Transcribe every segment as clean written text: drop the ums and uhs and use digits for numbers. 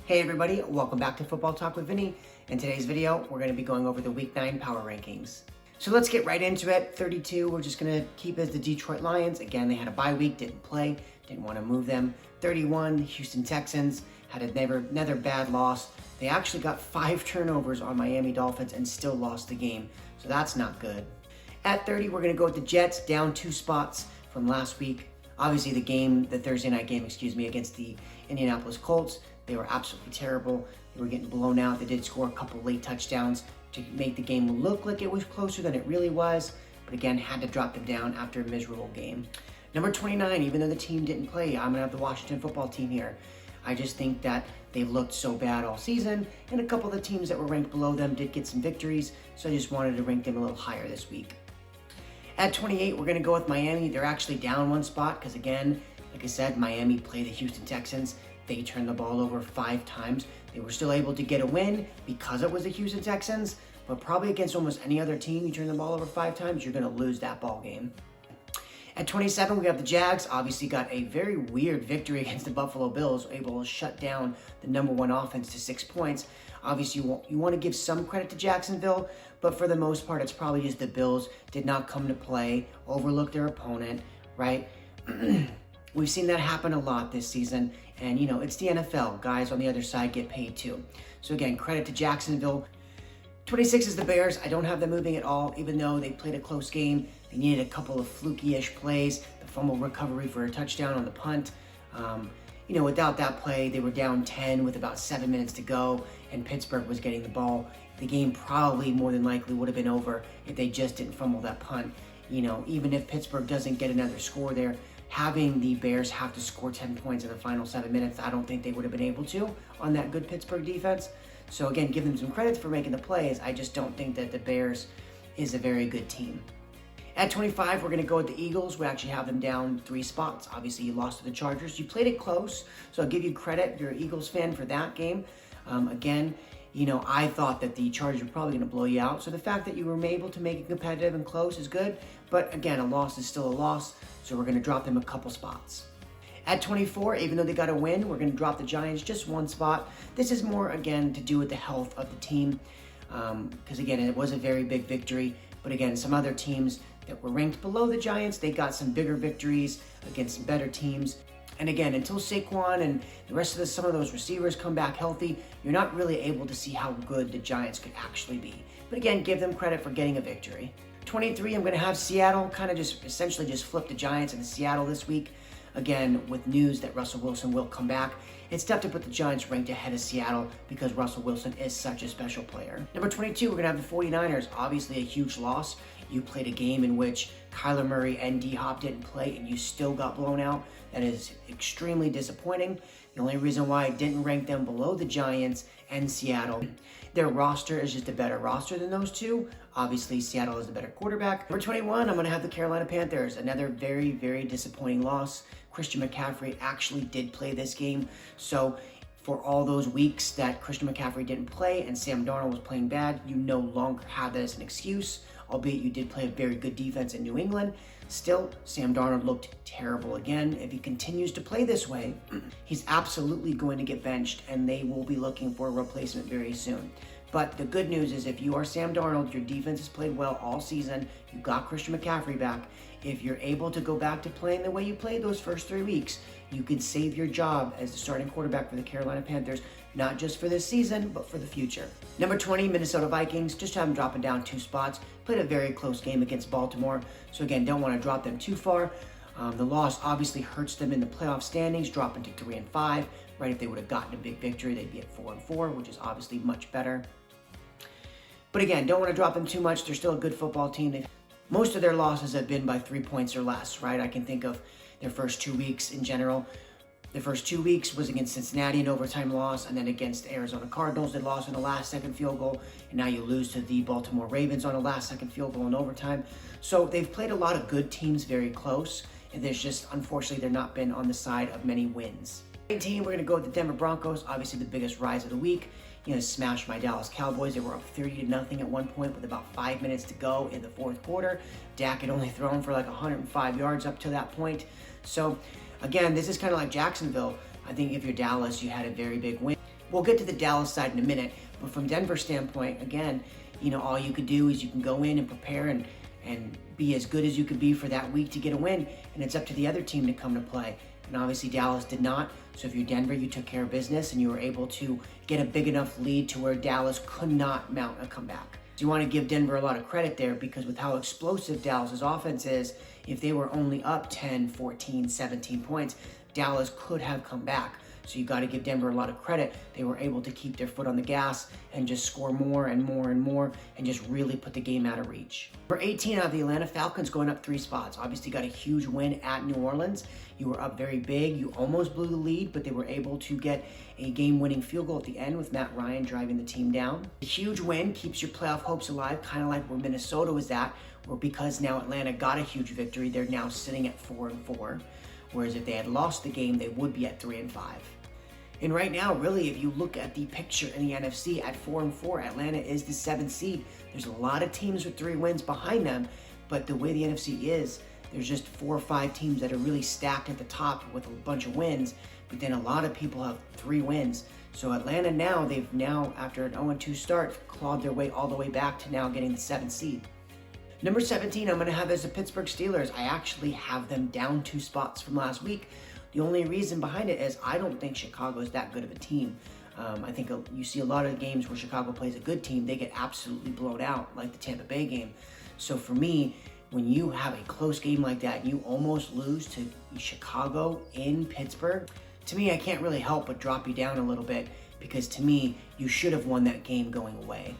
Hey everybody, welcome back to Football Talk with Vinny. In today's video, we're going to be going over the Week 9 power rankings. So let's get right into it. 32, we're just going to keep as the Detroit Lions. Again, they had a bye week, didn't play, didn't want to move them. 31, Houston Texans had another bad loss. They actually got 5 turnovers on Miami Dolphins and still lost the game, so that's not good. At 30, we're going to go with the Jets, down 2 spots from last week. Obviously, the Thursday night game, against the Indianapolis Colts, they were absolutely terrible. They were getting blown out. They did score a couple late touchdowns to make the game look like it was closer than it really was, but again, had to drop them down after a miserable game. Number 29, even though the team didn't play, I'm going to have the Washington football team here. I just think that they've looked so bad all season, and a couple of the teams that were ranked below them did get some victories, so I just wanted to rank them a little higher this week. At 28, we're going to go with Miami. They're actually down 1 spot because, again, like I said, Miami played the Houston Texans. They turned the ball over 5 times. They were still able to get a win because it was the Houston Texans, but probably against almost any other team, you turn the ball over 5 times, you're going to lose that ball game. At 27, we have the Jags. Obviously got a very weird victory against the Buffalo Bills, able to shut down the number 1 offense to 6 points. Obviously, you want to give some credit to Jacksonville, but for the most part, it's probably just the Bills did not come to play, overlooked their opponent, right? We've seen that happen a lot this season, and it's the NFL. Guys on the other side get paid too. So again, credit to Jacksonville. 26 is the Bears. I don't have them moving at all, even though they played a close game. They needed a couple of fluky-ish plays, the fumble recovery for a touchdown on the punt. Without that play, they were down 10 with about 7 minutes to go, and Pittsburgh was getting the ball. The game probably more than likely would have been over if they just didn't fumble that punt. Even if Pittsburgh doesn't get another score there, having the Bears have to score 10 points in the final 7 minutes, I don't think they would have been able to on that good Pittsburgh defense. So again, give them some credit for making the plays. I just don't think that the Bears is a very good team. At 25, we're going to go with the Eagles. We actually have them down 3 spots. Obviously, you lost to the Chargers. You played it close, so I'll give you credit. You're an Eagles fan for that game. I thought that the Chargers were probably going to blow you out. So the fact that you were able to make it competitive and close is good. But again, a loss is still a loss, so we're going to drop them a couple spots. At 24, even though they got a win, we're going to drop the Giants just 1 spot. This is more, again, to do with the health of the team. Because, again, it was a very big victory. But, again, some other teams that were ranked below the Giants, they got some bigger victories against some better teams. And again, until Saquon and the rest of some of those receivers come back healthy, you're not really able to see how good the Giants could actually be. But again, give them credit for getting a victory. 23, I'm going to have Seattle essentially just flip the Giants into Seattle this week. Again, with news that Russell Wilson will come back, it's tough to put the Giants ranked ahead of Seattle because Russell Wilson is such a special player. Number 22, we're going to have the 49ers. Obviously a huge loss. You played a game in which Kyler Murray and D-Hop didn't play and you still got blown out. That is extremely disappointing. The only reason why I didn't rank them below the Giants and Seattle, their roster is just a better roster than those two. Obviously, Seattle is the better quarterback. Number 21, I'm going to have the Carolina Panthers. Another very, very disappointing loss. Christian McCaffrey actually did play this game. So for all those weeks that Christian McCaffrey didn't play and Sam Darnold was playing bad, you no longer have that as an excuse, albeit you did play a very good defense in New England. Still, Sam Darnold looked terrible again. If he continues to play this way, he's absolutely going to get benched, and they will be looking for a replacement very soon. But the good news is if you are Sam Darnold, your defense has played well all season, you got Christian McCaffrey back. If you're able to go back to playing the way you played those first 3 weeks, you can save your job as the starting quarterback for the Carolina Panthers, not just for this season, but for the future. Number 20, Minnesota Vikings. Just have them dropping down 2 spots. Played a very close game against Baltimore. So again, don't want to drop them too far. The loss obviously hurts them in the playoff standings, dropping to 3-5. Right, if they would have gotten a big victory, they'd be at 4-4, which is obviously much better. But again, don't want to drop them too much. They're still a good football team. Most of their losses have been by 3 points or less, right? I can think of their first 2 weeks in general. The first 2 weeks was against Cincinnati, an overtime loss, and then against Arizona Cardinals, they lost on a last-second field goal, and now you lose to the Baltimore Ravens on a last-second field goal in overtime. So they've played a lot of good teams very close, and there's just, unfortunately, they're not been on the side of many wins. 19, we're going to go with the Denver Broncos, obviously the biggest rise of the week. Smashed my Dallas Cowboys. They were up 30-0 at one point with about 5 minutes to go in the 4th quarter. Dak had only thrown for like 105 yards up to that point. So again, this is kind of like Jacksonville. I think if you're Dallas, you had a very big win. We'll get to the Dallas side in a minute, but from Denver's standpoint, again, all you could do is you can go in and prepare and be as good as you could be for that week to get a win, and it's up to the other team to come to play. And obviously Dallas did not, so if you're Denver, you took care of business and you were able to get a big enough lead to where Dallas could not mount a comeback. So you want to give Denver a lot of credit there, because with how explosive Dallas's offense is, if they were only up 10, 14, 17 points, Dallas could have come back. So you got to give Denver a lot of credit. They were able to keep their foot on the gas and just score more and more and more and just really put the game out of reach. Number 18 out of the Atlanta Falcons, going up 3 spots. Obviously got a huge win at New Orleans. You were up very big. You almost blew the lead, but they were able to get a game-winning field goal at the end with Matt Ryan driving the team down. A huge win keeps your playoff hopes alive, kind of like where Minnesota was at, where because now Atlanta got a huge victory, they're now sitting at 4-4. Whereas if they had lost the game, they would be at 3-5. And right now, really, if you look at the picture in the NFC at 4-4, Atlanta is the 7th seed. There's a lot of teams with 3 wins behind them, but the way the NFC is, there's just 4 or 5 teams that are really stacked at the top with a bunch of wins, but then a lot of people have 3 wins. So Atlanta now, they've now, after an 0-2 start, clawed their way all the way back to now getting the 7th seed. Number 17, I'm going to have as the Pittsburgh Steelers. I actually have them down 2 spots from last week. The only reason behind it is I don't think Chicago is that good of a team. I think you see a lot of games where Chicago plays a good team, they get absolutely blown out, like the Tampa Bay game. So for me, when you have a close game like that, you almost lose to Chicago in Pittsburgh, to me, I can't really help but drop you down a little bit, because to me, you should have won that game going away.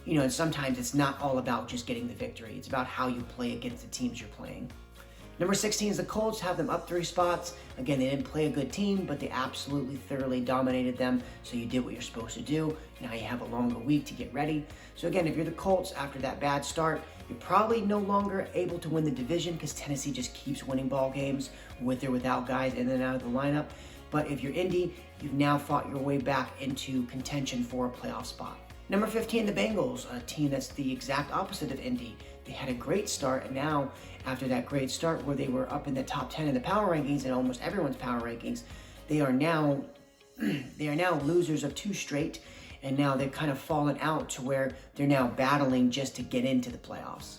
And sometimes it's not all about just getting the victory. It's about how you play against the teams you're playing. Number 16 is the Colts, have them up 3 spots. Again, they didn't play a good team, but they absolutely thoroughly dominated them. So you did what you're supposed to do. Now you have a longer week to get ready. So again, if you're the Colts after that bad start, you're probably no longer able to win the division, because Tennessee just keeps winning ball games with or without guys in and out of the lineup. But if you're Indy, you've now fought your way back into contention for a playoff spot. Number 15, the Bengals, a team that's the exact opposite of Indy. They had a great start, and now after that great start where they were up in the top 10 in the power rankings and almost everyone's power rankings, they are now losers of 2 straight, and now they've kind of fallen out to where they're now battling just to get into the playoffs.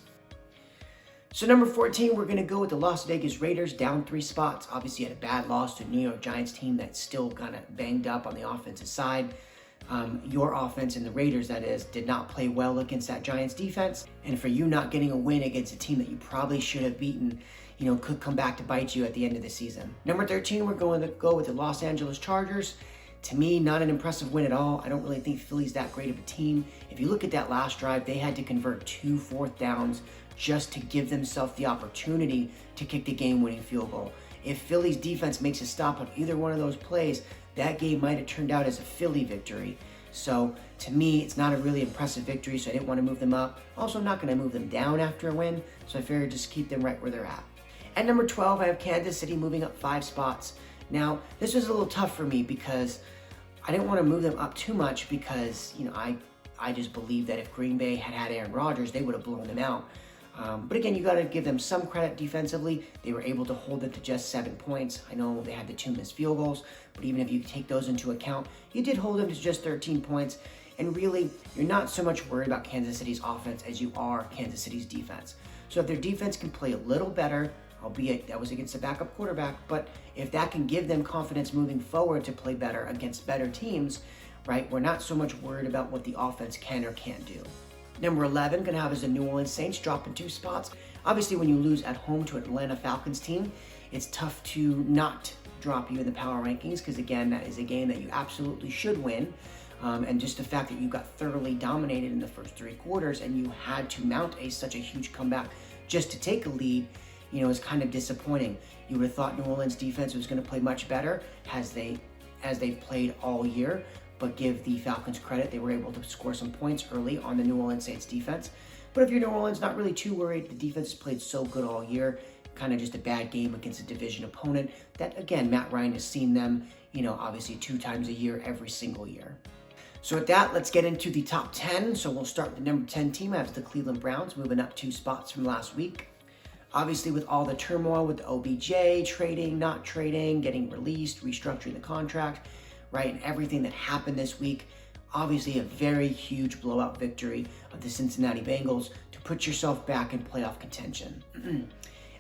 So number 14, we're going to go with the Las Vegas Raiders, down 3 spots. Obviously, had a bad loss to a New York Giants team that's still kind of banged up on the offensive side. Your offense and the Raiders, that is, did not play well against that Giants defense. And for you not getting a win against a team that you probably should have beaten, could come back to bite you at the end of the season. Number 13, we're going to go with the Los Angeles Chargers. To me, not an impressive win at all. I don't really think Philly's that great of a team. If you look at that last drive, they had to convert 2 4th downs just to give themselves the opportunity to kick the game-winning field goal. If Philly's defense makes a stop on either one of those plays, that game might have turned out as a Philly victory. So to me, it's not a really impressive victory, so I didn't want to move them up. Also, I'm not going to move them down after a win, so I figured just keep them right where they're at. At number 12, I have Kansas City moving up 5 spots. Now, this was a little tough for me because I didn't want to move them up too much because, I just believe that if Green Bay had Aaron Rodgers, they would have blown them out. But again, you got to give them some credit defensively. They were able to hold them to just 7 points. I know they had the 2 missed field goals, but even if you take those into account, you did hold them to just 13 points. And really, you're not so much worried about Kansas City's offense as you are Kansas City's defense. So if their defense can play a little better, albeit that was against a backup quarterback, but if that can give them confidence moving forward to play better against better teams, right, we're not so much worried about what the offense can or can't do. Number 11, going to have is the New Orleans Saints, dropping 2 spots. Obviously, when you lose at home to an Atlanta Falcons team, it's tough to not drop you in the power rankings because, again, that is a game that you absolutely should win. And just the fact that you got thoroughly dominated in the first 3 quarters and you had to mount such a huge comeback just to take a lead, is kind of disappointing. You would have thought New Orleans defense was going to play much better as they played all year. But give the Falcons credit, they were able to score some points early on the New Orleans Saints defense. But if you're New Orleans, not really too worried. The defense has played so good all year. Kind of just a bad game against a division opponent that, again, Matt Ryan has seen them, obviously 2 times a year, every single year. So with that, let's get into the top 10. So we'll start with the number 10 team. That's the Cleveland Browns, moving up 2 spots from last week. Obviously, with all the turmoil with the OBJ, trading, not trading, getting released, restructuring the contract, right? And everything that happened this week. Obviously, a very huge blowout victory of the Cincinnati Bengals to put yourself back in playoff contention.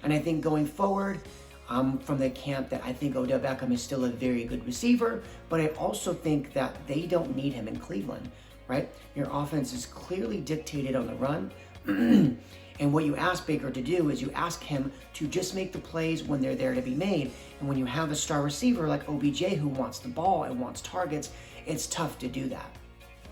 And I think going forward, from the camp that I think Odell Beckham is still a very good receiver, but I also think that they don't need him in Cleveland, right? Your offense is clearly dictated on the run. And what you ask Baker to do is you ask him to just make the plays when they're there to be made. And when you have a star receiver like OBJ who wants the ball and wants targets, it's tough to do that.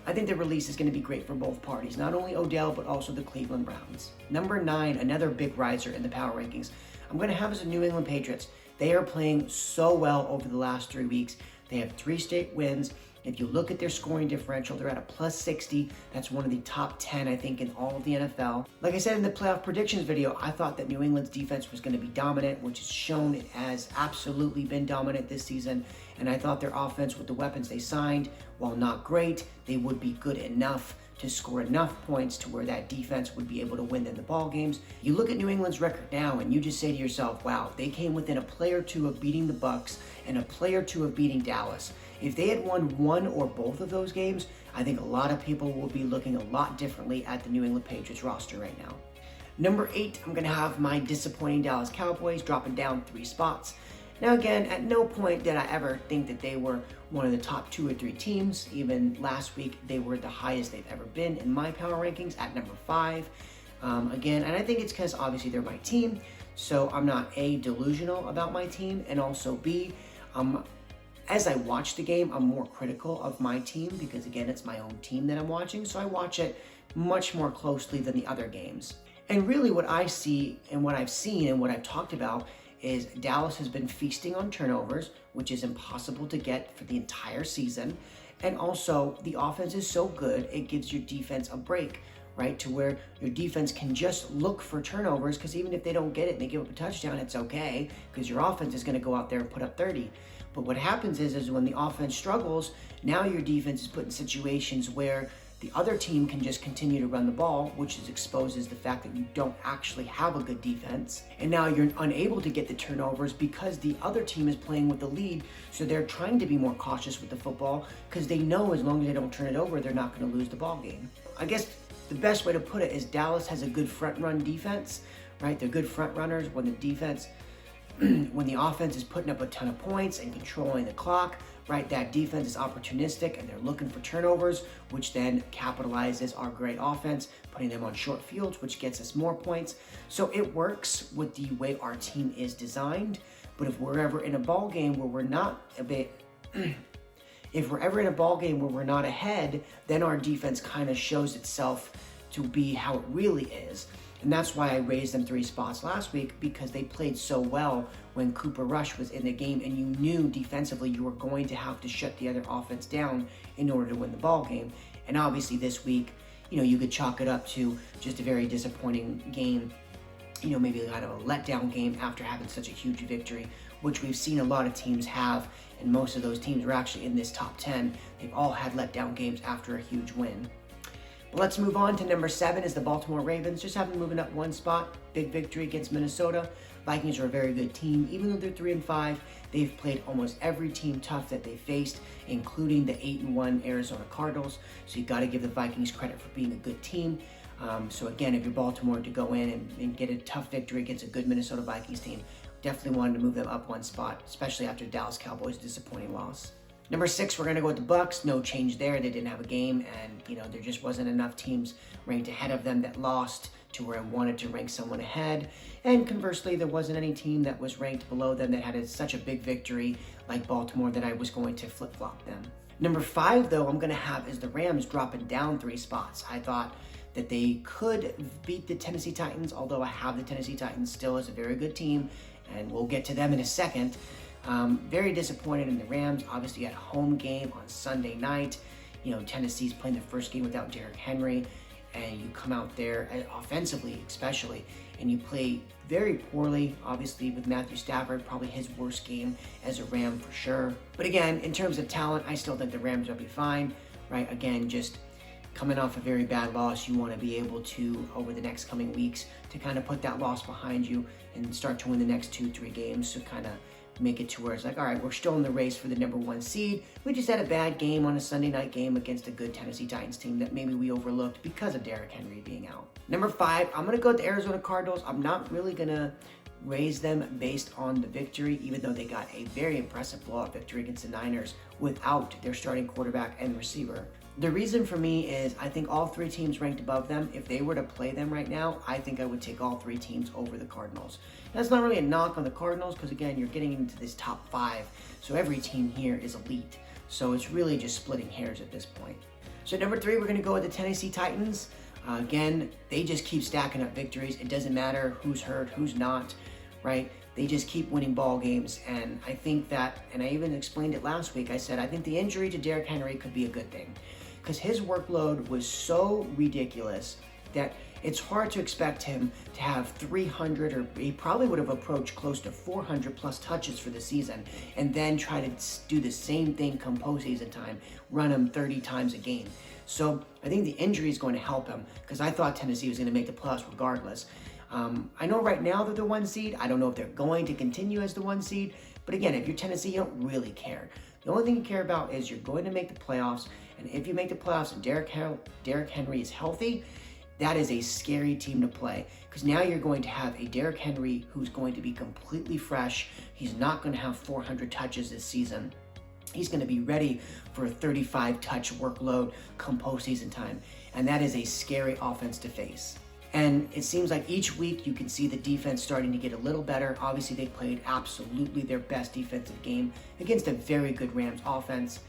I think the release is going to be great for both parties, not only Odell, but also the Cleveland Browns. Number 9, another big riser in the power rankings, I'm going to have as the New England Patriots. They are playing so well over the last 3 weeks. They have 3 straight wins. If you look at their scoring differential, they're at a plus 60. That's one of the top 10, I think, in all of the NFL. Like I said in the playoff predictions video, I thought that New England's defense was going to be dominant, which is shown it has absolutely been dominant this season. And I thought their offense with the weapons they signed, while not great, they would be good enough to score enough points to where that defense would be able to win in the ball games. You look at New England's record now and you just say to yourself, wow, they came within a play or two of beating the Bucs and a play or two of beating Dallas. If they had won one or both of those games, I think a lot of people will be looking a lot differently at the New England Patriots roster right now. Number 8, I'm going to have my disappointing Dallas Cowboys dropping down 3 spots. Now again, at no point did I ever think that they were one of the top 2 or 3 teams. Even last week, they were the highest they've ever been in my power rankings at number 5. Again, and I think it's because obviously they're my team, so I'm not A, delusional about my team, and also B, as I watch the game, I'm more critical of my team because again, it's my own team that I'm watching, so I watch it much more closely than the other games. And really what I see and what I've seen and what I've talked about is Dallas has been feasting on turnovers, which is impossible to get for the entire season. And also, the offense is so good, it gives your defense a break, right? To where your defense can just look for turnovers, because even if they don't get it and they give up a touchdown, it's okay, because your offense is going to go out there and put up 30. But what happens is when the offense struggles, now your defense is put in situations where the other team can just continue to run the ball, which exposes the fact that you don't actually have a good defense. And now you're unable to get the turnovers because the other team is playing with the lead. So they're trying to be more cautious with the football because they know as long as they don't turn it over, they're not going to lose the ball game. I guess the best way to put it is Dallas has a good front run defense, right? They're good front runners when the defense, when the offense is putting up a ton of points and controlling the clock, right? That defense is opportunistic and they're looking for turnovers, which then capitalizes our great offense, putting them on short fields, which gets us more points. So it works with the way our team is designed. But if we're ever in a ball game where we're not if we're ever in a ball game where we're not ahead, then our defense kind of shows itself to be how it really is. And that's why I raised them 3 spots last week, because they played so well when Cooper Rush was in the game and you knew defensively you were going to have to shut the other offense down in order to win the ball game. And obviously this week, you could chalk it up to just a very disappointing game, maybe kind of a letdown game after having such a huge victory, which we've seen a lot of teams have, and most of those teams are actually in this top 10. They've all had letdown games after a huge win. But let's move on to number 7 is the Baltimore Ravens. Just have them moving up 1 spot. Big victory against Minnesota. Vikings are a very good team. Even though they're 3-5, they've played almost every team tough that they faced, including the 8-1 Arizona Cardinals. So you got to give the Vikings credit for being a good team. So again, if you're Baltimore, to go in and get a tough victory against a good Minnesota Vikings team, definitely wanted to move them up 1 spot, especially after Dallas Cowboys' disappointing loss. Number 6, we're going to go with the Bucs. No change there. They didn't have a game, and there just wasn't enough teams ranked ahead of them that lost to where I wanted to rank someone ahead. And conversely, there wasn't any team that was ranked below them that had such a big victory like Baltimore that I was going to flip-flop them. Number 5, though, I'm going to have is the Rams dropping down 3 spots. I thought that they could beat the Tennessee Titans, although I have the Tennessee Titans still as a very good team, and we'll get to them in a second. Very disappointed in the Rams. Obviously, at home game on Sunday night. Tennessee's playing their first game without Derrick Henry, and you come out there, offensively especially, and you play very poorly, obviously, with Matthew Stafford, probably his worst game as a Ram for sure. But again, in terms of talent, I still think the Rams will be fine, right? Again, just coming off a very bad loss, you want to be able to, over the next coming weeks, to kind of put that loss behind you and start to win the next 2-3 games to kind of make it to where it's like, all right, we're still in the race for the number 1 seed. We just had a bad game on a Sunday night game against a good Tennessee Titans team that maybe we overlooked because of Derrick Henry being out. Number 5, I'm going to go with the Arizona Cardinals. I'm not really going to raise them based on the victory, even though they got a very impressive blowout victory against the Niners without their starting quarterback and receiver. The reason for me is I think all 3 teams ranked above them. If they were to play them right now, I think I would take all 3 teams over the Cardinals. That's not really a knock on the Cardinals because, again, you're getting into this top 5, so every team here is elite. So it's really just splitting hairs at this point. So number 3, we're going to go with the Tennessee Titans. Again, they just keep stacking up victories. It doesn't matter who's hurt, who's not, right? They just keep winning ball games, and I think that, and I even explained it last week, I said I think the injury to Derrick Henry could be a good thing because his workload was so ridiculous that it's hard to expect him to have 300, or he probably would have approached close to 400 plus touches for the season, and then try to do the same thing come postseason time, run him 30 times a game. So I think the injury is going to help him because I thought Tennessee was going to make the playoffs regardless. I know right now they're the 1 seed. I don't know if they're going to continue as the 1 seed. But again, if you're Tennessee, you don't really care. The only thing you care about is you're going to make the playoffs. And if you make the playoffs and Derrick Henry is healthy, that is a scary team to play. Because now you're going to have a Derrick Henry who's going to be completely fresh. He's not going to have 400 touches this season. He's going to be ready for a 35-touch workload come postseason time. And that is a scary offense to face. And it seems like each week you can see the defense starting to get a little better. Obviously, they played absolutely their best defensive game against a very good Rams offense.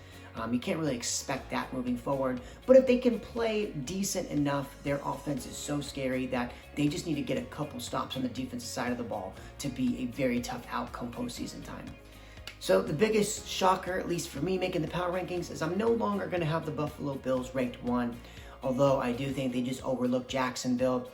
You can't really expect that moving forward. But if they can play decent enough, their offense is so scary that they just need to get a couple stops on the defensive side of the ball to be a very tough outcome postseason time. So the biggest shocker, at least for me making the power rankings, is I'm no longer going to have the Buffalo Bills ranked 1. Although I do think they just overlooked Jacksonville.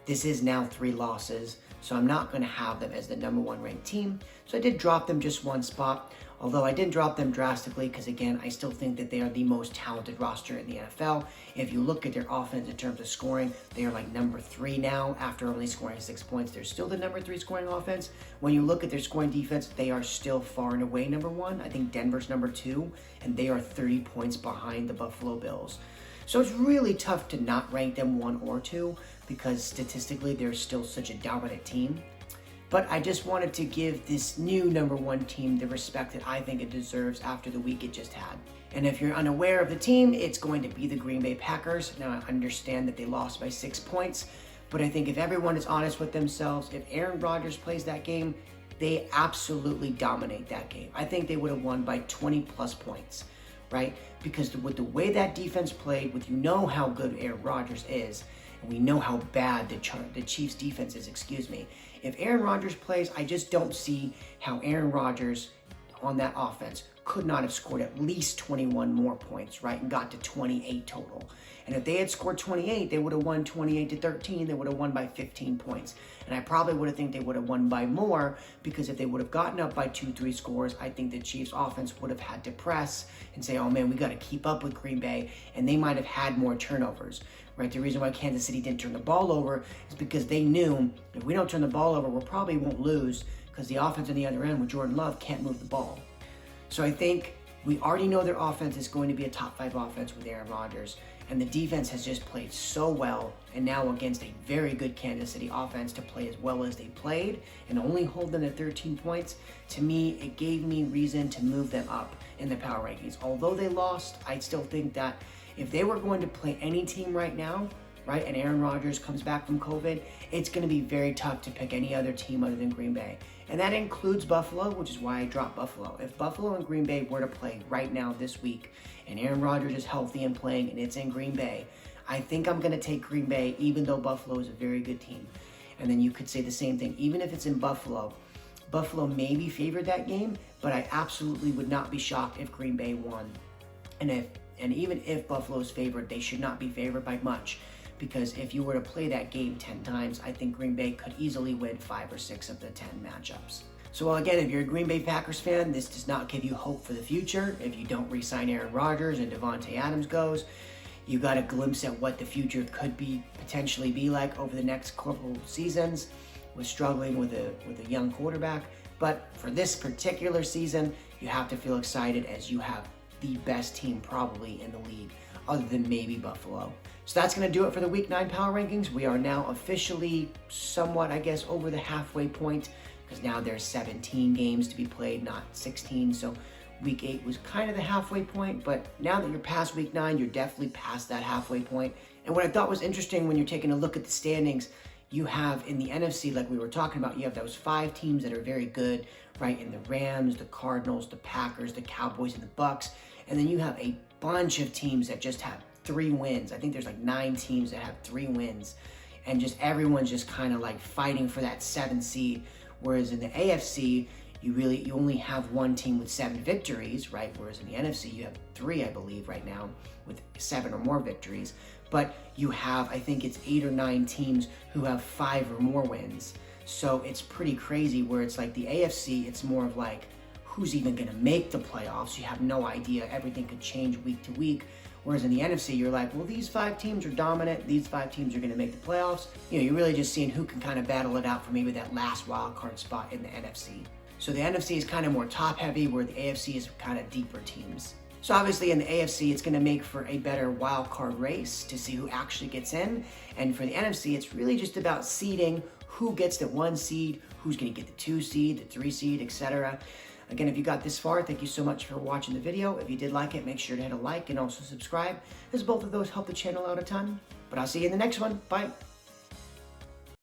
This is now 3 losses, so I'm not going to have them as the number 1 ranked team. So I did drop them just 1 spot, although I didn't drop them drastically because, again, I still think that they are the most talented roster in the NFL. If you look at their offense in terms of scoring, they are like number 3 now after only scoring 6 points. They're still the number 3 scoring offense. When you look at their scoring defense, they are still far and away number 1. I think Denver's number 2, and they are 30 points behind the Buffalo Bills. So it's really tough to not rank them 1 or 2 because statistically they're still such a dominant team. But I just wanted to give this new number 1 team the respect that I think it deserves after the week it just had. And if you're unaware of the team, it's going to be the Green Bay Packers. Now I understand that they lost by 6 points, but I think if everyone is honest with themselves, if Aaron Rodgers plays that game, they absolutely dominate that game. I think they would have won by 20 plus points. Right? Because with the way that defense played, with how good Aaron Rodgers is, and we know how bad the Chiefs defense is, if Aaron Rodgers plays, I just don't see how Aaron Rodgers on that offense could not have scored at least 21 more points, right? And got to 28 total. And if they had scored 28, they would have won 28-13. They would have won by 15 points. And I probably would have think they would have won by more because if they would have gotten up by 2-3 scores, I think the Chiefs offense would have had to press and say, oh man, we got to keep up with Green Bay. And they might have had more turnovers, right? The reason why Kansas City didn't turn the ball over is because they knew if we don't turn the ball over, we probably won't lose because the offense on the other end with Jordan Love can't move the ball. So I think we already know their offense is going to be a top 5 offense with Aaron Rodgers. And the defense has just played so well, and now against a very good Kansas City offense to play as well as they played and only hold them to 13 points, to me, it gave me reason to move them up in the power rankings. Although they lost, I still think that if they were going to play any team right now, right, and Aaron Rodgers comes back from COVID, it's going to be very tough to pick any other team other than Green Bay. And that includes Buffalo, which is why I dropped Buffalo. If Buffalo and Green Bay were to play right now this week, and Aaron Rodgers is healthy and playing, and it's in Green Bay, I think I'm going to take Green Bay, even though Buffalo is a very good team. And then you could say the same thing, even if it's in Buffalo. Buffalo maybe favored that game, but I absolutely would not be shocked if Green Bay won. And even if Buffalo's favored, they should not be favored by much. Because if you were to play that game 10 times, I think Green Bay could easily win 5 or 6 of the 10 matchups. So again, if you're a Green Bay Packers fan, this does not give you hope for the future. If you don't re-sign Aaron Rodgers and Davante Adams goes, you got a glimpse at what the future could potentially be like over the next couple seasons with struggling with a young quarterback. But for this particular season, you have to feel excited as you have the best team probably in the league, other than maybe Buffalo. So that's going to do it for the Week 9 Power Rankings. We are now officially somewhat, I guess, over the halfway point, because now there's 17 games to be played, not 16. So Week 8 was kind of the halfway point, but now that you're past Week 9, you're definitely past that halfway point. And what I thought was interesting when you're taking a look at the standings, you have in the NFC, like we were talking about, you have those 5 teams that are very good, right? In the Rams, the Cardinals, the Packers, the Cowboys, and the Bucks. And then you have a bunch of teams that just have 3 wins. I think there's like 9 teams that have 3 wins. And just everyone's just kind of like fighting for that 7th seed. Whereas in the AFC, you only have 1 team with 7 victories, right? Whereas in the NFC, you have 3, I believe, right now with 7 or more victories. But you have, I think it's 8 or 9 teams who have 5 or more wins. So it's pretty crazy where it's like the AFC, it's more of like, who's even going to make the playoffs? You have no idea. Everything could change week to week. Whereas in the NFC, you're like, well, these 5 teams are dominant. These 5 teams are going to make the playoffs. You know, you're really just seeing who can kind of battle it out for maybe that last wild card spot in the NFC. So the NFC is kind of more top heavy, where the AFC is kind of deeper teams. So obviously in the AFC, it's going to make for a better wild card race to see who actually gets in. And for the NFC, it's really just about seeding who gets the 1 seed, who's going to get the 2 seed, the 3 seed, etc. Again, if you got this far, thank you so much for watching the video. If you did like it, make sure to hit a like and also subscribe, as both of those help the channel out a ton. But I'll see you in the next one. Bye.